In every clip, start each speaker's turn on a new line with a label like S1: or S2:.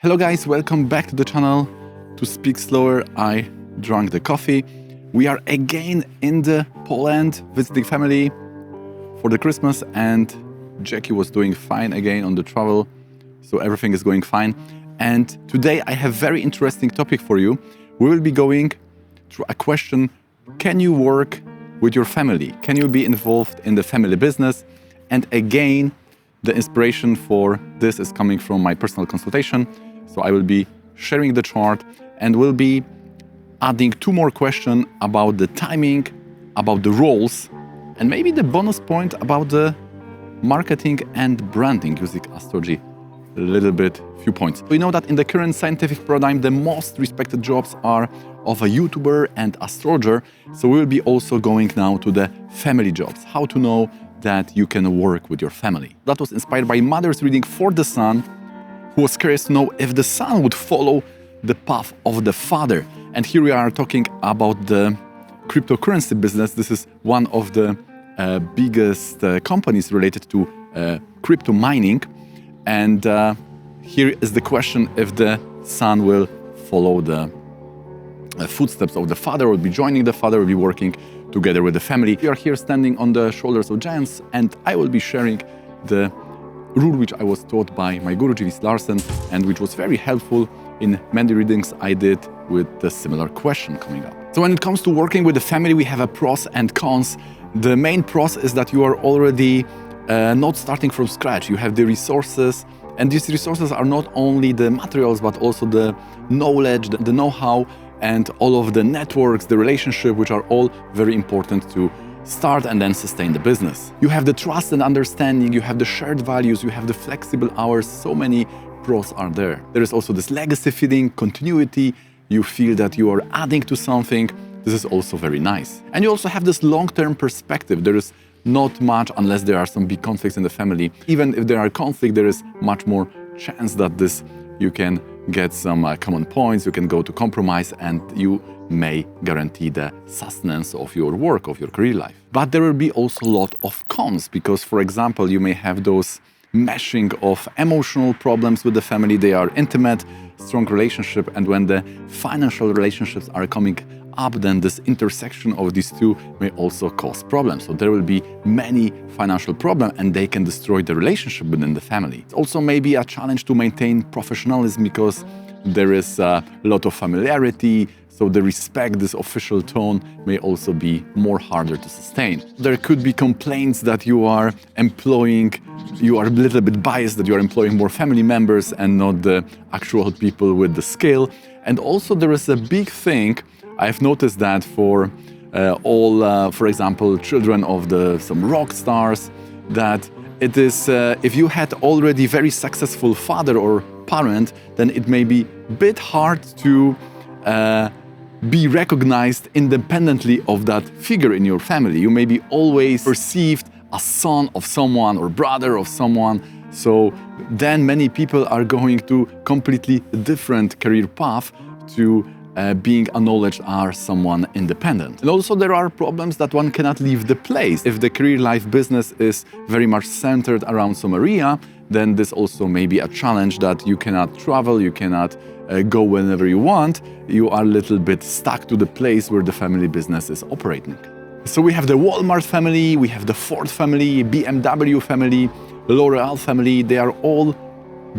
S1: Hello guys, welcome back to the channel. To speak slower, I drank the coffee. We are again in the Poland visiting family for the Christmas, and Jackie was doing fine again on the travel, so everything is going fine. And today I have very interesting topic for you. We will be going through a question: can you work with your family? Can you be involved in the family business? And again, the inspiration for this is coming from my personal consultation. So I will be sharing the chart and will be adding two more questions about the timing, about the roles, and maybe the bonus point about the marketing and branding using astrology. A little bit, few points. We know that in the current scientific paradigm, the most respected jobs are of a YouTuber and astrologer. So we will be also going now to the family jobs. How to know that you can work with your family. That was inspired by mother's reading for the son, who was curious to know if the son would follow the path of the father. And here we are talking about the cryptocurrency business. This is one of the biggest companies related to crypto mining. And here is the question: if the son will follow the footsteps of the father, will be joining the father, will be working together with the family. We are here standing on the shoulders of giants, and I will be sharing the rule which I was taught by my guru J.V. Larsen, and which was very helpful in many readings I did with the similar question coming up. So when it comes to working with the family, we have a pros and cons. The main pros is that you are already not starting from scratch. You have the resources, and these resources are not only the materials, but also the knowledge, the know-how, and all of the networks, the relationship, which are all very important to start and then sustain the business. You have the trust and understanding, you have the shared values, you have the flexible hours. So many pros are there. There is also this legacy feeling, continuity. You feel that you are adding to something. This is also very nice. And you also have this long-term perspective. There is not much, unless there are some big conflicts in the family. Even if there are conflicts, there is much more chance that you can get some common points, you can go to compromise, and you may guarantee the sustenance of your work, of your career life. But there will be also a lot of cons, because, for example, you may have those meshing of emotional problems with the family. They are intimate, strong relationship, and when the financial relationships are coming up, then this intersection of these two may also cause problems. So there will be many financial problems, and they can destroy the relationship within the family. It's also maybe a challenge to maintain professionalism, because there is a lot of familiarity. So the respect, this official tone, may also be more harder to sustain. There could be complaints that you are a little bit biased, that you are employing more family members and not the actual people with the skill. And also there is a big thing, I've noticed that for for example, children of some rock stars, that it is, if you had already very successful father or parent, then it may be a bit hard to be recognized independently of that figure in your family. You may be always perceived as son of someone or brother of someone. So then many people are going to completely different career path to being acknowledged as someone independent. And also there are problems that one cannot leave the place. If the career life business is very much centered around some area, then this also may be a challenge, that you cannot travel, you cannot go whenever you want. You are a little bit stuck to the place where the family business is operating. So we have the Walmart family, we have the Ford family, BMW family, L'Oreal family. They are all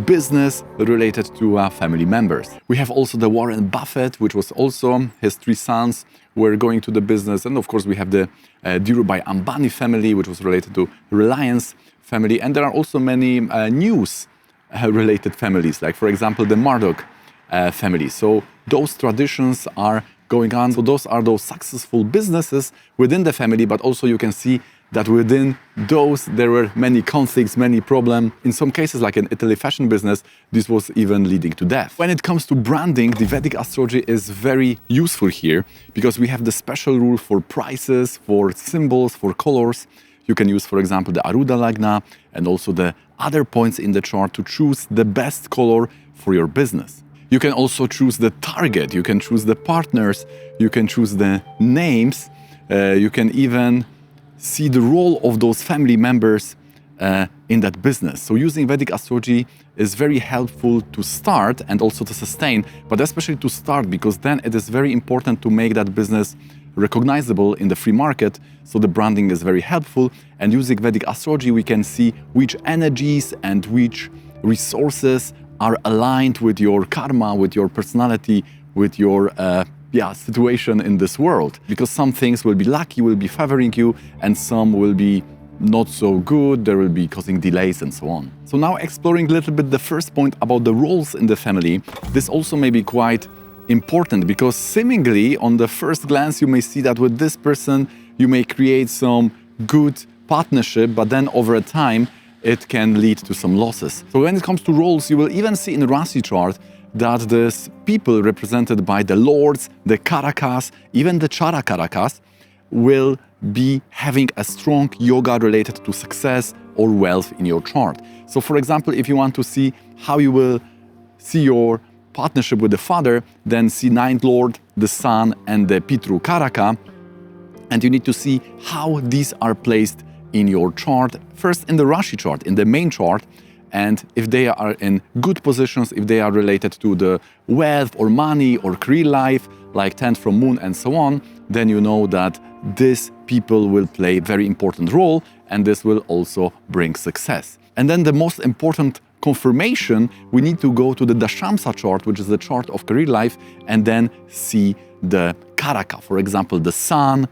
S1: business related to family members. We have also the Warren Buffett, which was also his three sons were going to the business. And of course we have the Dhirubhai Ambani family, which was related to Reliance family. And there are also many news related families, like for example the Murdoch family. So those traditions are going on. So those are those successful businesses within the family, but also you can see that within those there were many conflicts, many problems. In some cases, like in Italy fashion business, this was even leading to death. When it comes to branding, the Vedic astrology is very useful here, because we have the special rule for prices, for symbols, for colors. You can use, for example, the Arudha Lagna and also the other points in the chart to choose the best color for your business. You can also choose the target, you can choose the partners, you can choose the names, you can even see the role of those family members in that business. So using Vedic astrology is very helpful to start and also to sustain, but especially to start, because then it is very important to make that business recognizable in the free market. So the branding is very helpful. And using Vedic astrology, we can see which energies and which resources are aligned with your karma, with your personality, with your situation in this world. Because some things will be lucky, will be favoring you, and some will be not so good, there will be causing delays and so on. So now exploring a little bit the first point about the roles in the family, this also may be quite important, because seemingly on the first glance you may see that with this person you may create some good partnership, but then over a time it can lead to some losses. So when it comes to roles, you will even see in the Rashi chart that these people represented by the lords, the karakas, even the chara karakas, will be having a strong yoga related to success or wealth in your chart. So for example, if you want to see how you will see your partnership with the father, then see ninth lord, the sun, and the pitru karaka, and you need to see how these are placed in your chart. First in the Rashi chart, in the main chart, and if they are in good positions, if they are related to the wealth or money or career life, like 10th from moon and so on, then you know that these people will play a very important role, and this will also bring success. And then the most important confirmation, we need to go to the Dasamsa chart, which is the chart of career life, and then see the karaka, for example, the sun,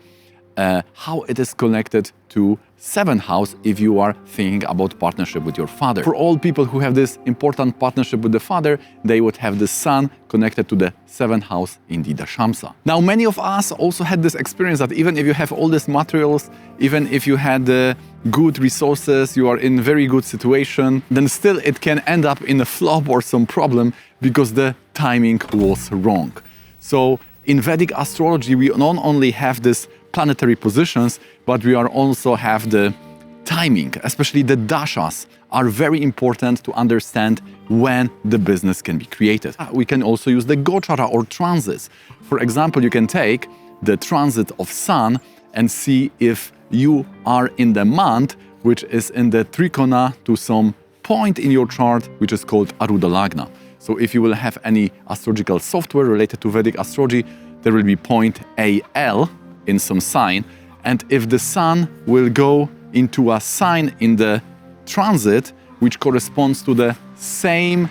S1: how it is connected to 7th house if you are thinking about partnership with your father. For all people who have this important partnership with the father, they would have the sun connected to the 7th house in the Dasamsa. Now, many of us also had this experience that even if you have all these materials, even if you had good resources, you are in very good situation, then still it can end up in a flop or some problem because the timing was wrong. So in Vedic astrology, we not only have this planetary positions, but we are also have the timing, especially the dashas are very important to understand when the business can be created. We can also use the Gochara or transits. For example, you can take the transit of sun and see if you are in the month which is in the trikona to some point in your chart, which is called Arudha Lagna. So if you will have any astrological software related to Vedic astrology, there will be point AL in some sign, and if the sun will go into a sign in the transit which corresponds to the same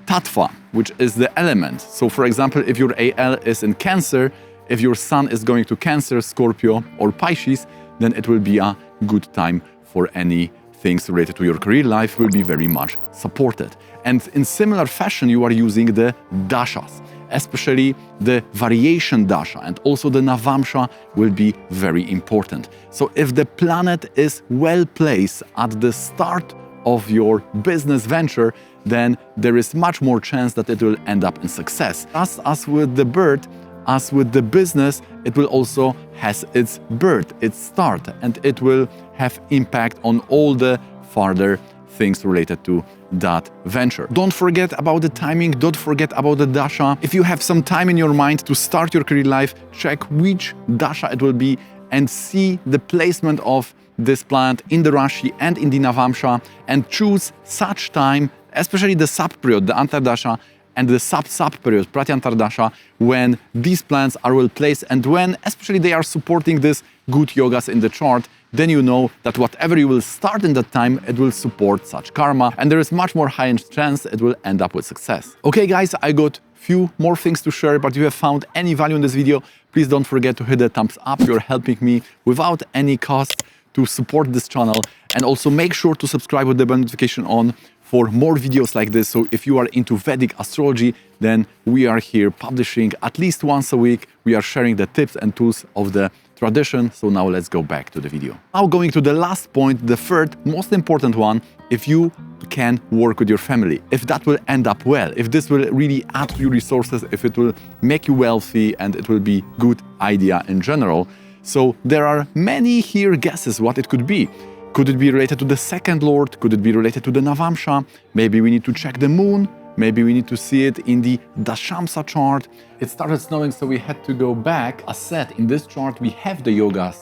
S1: tattva, which is the element. So for example, if your AL is in Cancer, if your sun is going to Cancer, Scorpio or Pisces, then it will be a good time for any things related to your career life will be very much supported. And in similar fashion, you are using the dashas, especially the variation dasha and also the Navamsha will be very important. So if the planet is well placed at the start of your business venture, then there is much more chance that it will end up in success. As with the bird, as with the business, it will also has its birth, its start, and it will have impact on all the further things related to that venture. Don't forget about the timing, don't forget about the dasha. If you have some time in your mind to start your career life, check which dasha it will be and see the placement of this planet in the Rashi and in the Navamsha, and choose such time, especially the sub-period, the Antardasha, and the sub-period, Pratyantardasha, when these planets are well placed and when especially they are supporting this good yogas in the chart, then you know that whatever you will start in that time, it will support such karma, and there is much more high chance it will end up with success. Okay guys, I got few more things to share, but if you have found any value in this video, please don't forget to hit the thumbs up. You're helping me without any cost to support this channel, and also make sure to subscribe with the bell notification on for more videos like this. So if you are into Vedic astrology, then we are here publishing at least once a week. We are sharing the tips and tools of the tradition. So now let's go back to the video. Now going to the last point, the third most important one, if you can work with your family, if that will end up well, if this will really add to your resources, if it will make you wealthy and it will be good idea in general. So there are many here guesses what it could be. Could it be related to the second lord? Could it be related to the Navamsha? Maybe we need to check the moon. Maybe we need to see it in the Dasamsa chart. It started snowing, so we had to go back. As said, in this chart, we have the yogas,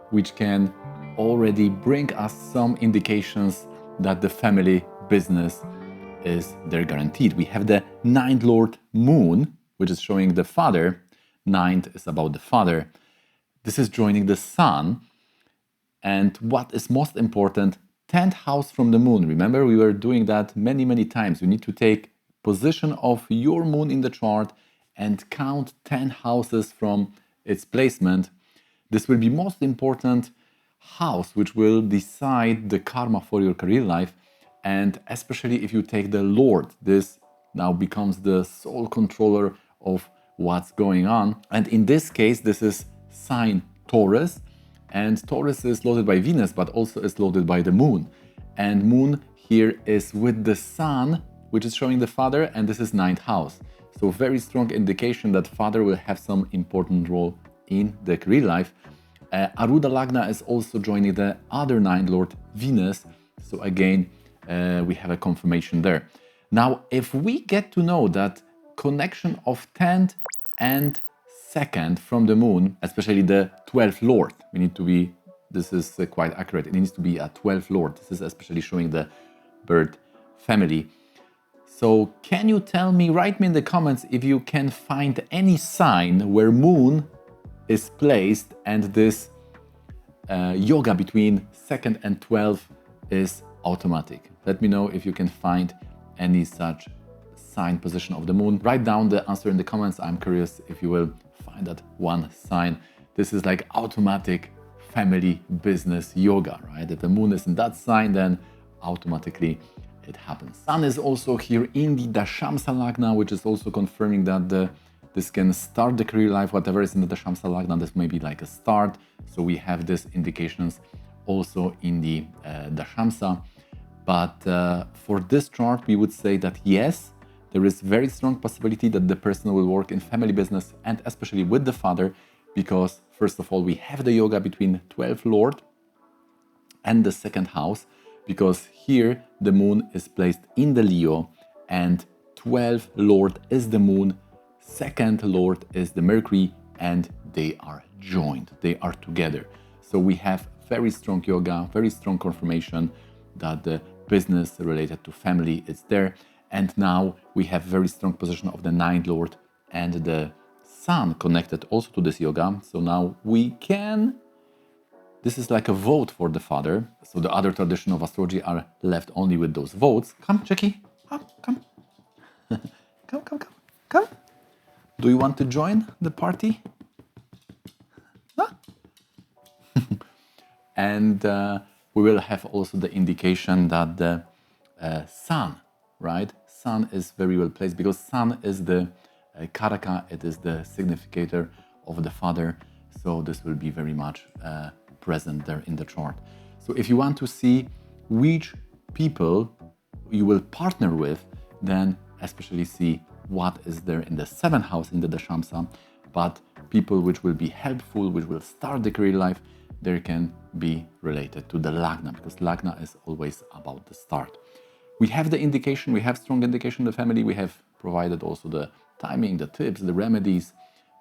S1: which can already bring us some indications that the family business is there guaranteed. We have the ninth lord moon, which is showing the father. Ninth is about the father. This is joining the sun. And what is most important, 10th house from the moon. Remember, we were doing that many times. You need to take position of your moon in the chart and count 10 houses from its placement. This will be most important house, which will decide the karma for your career life. And especially if you take the Lord, this now becomes the sole controller of what's going on. And in this case, this is sign Taurus. And Taurus is loaded by Venus, but also is loaded by the moon. And moon here is with the sun, which is showing the father, and this is ninth house. So very strong indication that father will have some important role in the career life. Arudha Lagna is also joining the other ninth lord, Venus. So again, we have a confirmation there. Now, if we get to know that connection of 10th and 2nd from the moon, especially the 12th lord, we need to be, this is quite accurate, it needs to be a 12th lord. This is especially showing the bird family. So can you tell me, write me in the comments if you can find any sign where moon is placed and this yoga between 2nd and 12th is automatic. Let me know if you can find any such sign position of the moon. Write down the answer in the comments. I'm curious if you will find that one sign. This is like automatic family business yoga, right? If the moon is in that sign, then automatically it happens. Sun is also here in the Dasamsa Lagna, which is also confirming that this can start the career life, whatever is in the Dasamsa Lagna, this may be like a start. So we have these indications also in the Dasamsa. But for this chart, we would say that yes, there is very strong possibility that the person will work in family business and especially with the father, because first of all, we have the yoga between 12th lord and the 2nd house, because here the moon is placed in the Leo and 12th lord is the moon, 2nd lord is the Mercury, and they are joined, they are together. So we have very strong yoga, very strong confirmation that the business related to family is there. And now we have very strong position of the 9th lord and the sun connected also to this yoga. So now we can, this is like a vote for the father. So the other tradition of astrology are left only with those votes. Come, Jackie, come. come. Do you want to join the party? Huh? And we will have also the indication that the sun, right? Sun is very well placed because sun is the karaka, it is the significator of the father. So this will be very much present there in the chart. So if you want to see which people you will partner with, then especially see what is there in the 7th house in the Dasamsa. But people which will be helpful, which will start the career life, there can be related to the Lagna, because Lagna is always about the start. We have the indication, we have strong indication in the family, we have provided also the timing, the tips, the remedies,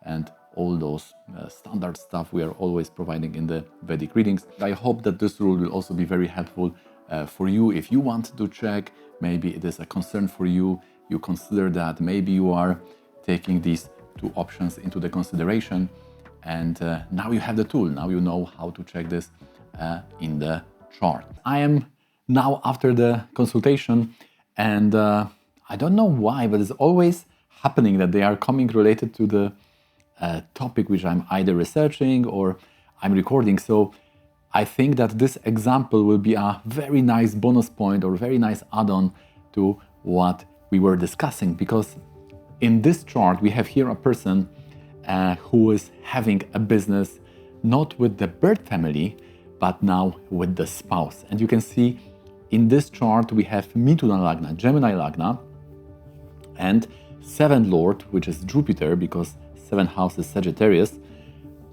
S1: and all those standard stuff we are always providing in the Vedic readings. I hope that this rule will also be very helpful for you. If you want to check, maybe it is a concern for you, you consider that maybe you are taking these two options into the consideration, and now you have the tool, now you know how to check this in the chart. I am now after the consultation, and I don't know why, but it's always happening that they are coming related to the topic which I'm either researching or I'm recording. So I think that this example will be a very nice bonus point or very nice add-on to what we were discussing, because in this chart we have here a person who is having a business not with the bird family, but now with the spouse. And you can see in this chart we have Mithuna Lagna, Gemini Lagna, and 7th lord, which is Jupiter, because 7th house is Sagittarius.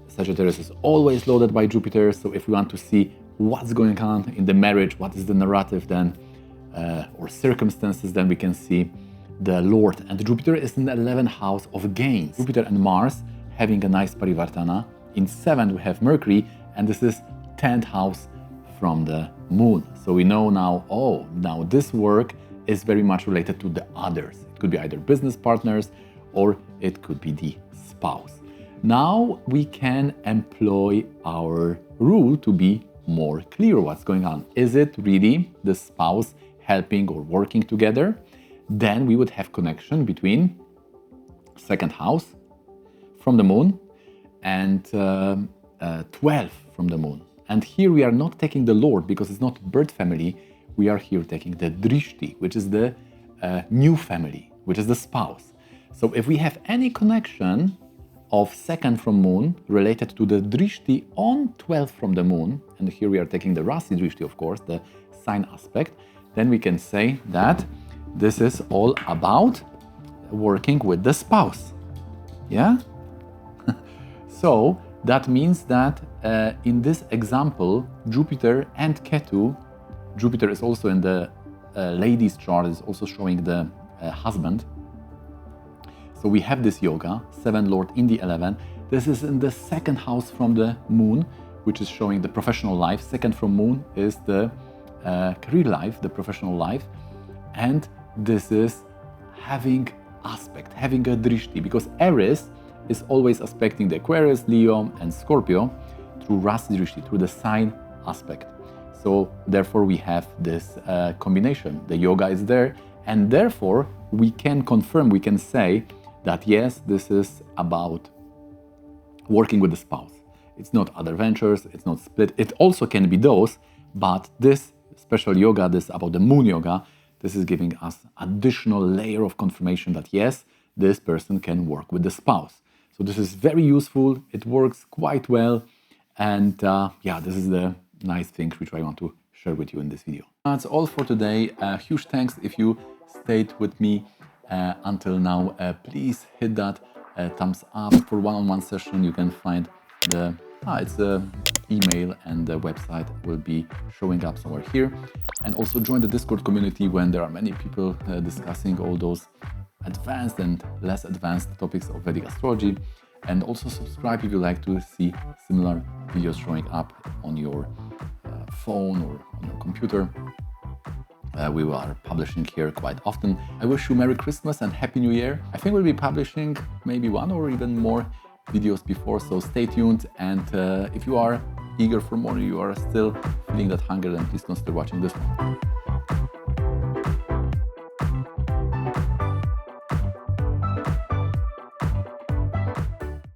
S1: Sagittarius is always loaded by Jupiter. So if we want to see what's going on in the marriage, what is the narrative then, or circumstances, then we can see the Lord. And Jupiter is in the 11th house of gains. Jupiter and Mars having a nice parivartana. In 7th we have Mercury, and this is 10th house from the moon. So we know now, oh, now this work is very much related to the others. It could be either business partners or it could be the spouse. Now we can employ our rule to be more clear what's going on. Is it really the spouse helping or working together? Then we would have connection between second house from the moon and 12 from the moon. And here we are not taking the Lord because it's not birth family. We are here taking the Drishti, which is the new family, which is the spouse. So if we have any connection of second from moon related to the Drishti on 12 from the moon, and here we are taking the Rasi Drishti, of course, the sign aspect, then we can say that this is all about working with the spouse. Yeah? So that means that in this example, Jupiter and Ketu, Jupiter is also in the lady's chart, is also showing the husband. So we have this yoga, 7 Lord in the 11. This is in the second house from the moon, which is showing the professional life. Second from moon is the career life, the professional life. And this is having aspect, having a drishti, because Aries is always aspecting the Aquarius, Leo, and Scorpio through Rasi drishti, through the sign aspect. So therefore we have this combination. The yoga is there, and therefore we can confirm, we can say that yes, this is about working with the spouse. It's not other ventures, it's not split. It also can be those, but this special yoga, this about the moon yoga, this is giving us additional layer of confirmation that yes, this person can work with the spouse. So this is very useful. It works quite well. And yeah, this is the nice thing which I want to share with you in this video. That's all for today. Huge thanks if you stayed with me until now. Please hit that thumbs up. For one-on-one session, you can find the it's the email, and the website will be showing up somewhere here. And also join the Discord community when there are many people discussing all those advanced and less advanced topics of Vedic astrology. And also subscribe if you like to see similar videos showing up on your phone or on your computer. We are publishing here quite often. I wish you Merry Christmas and Happy New Year. I think we'll be publishing maybe one or even more videos before, so stay tuned. And if you are eager for more, you are still feeling that hunger, then please consider watching this one.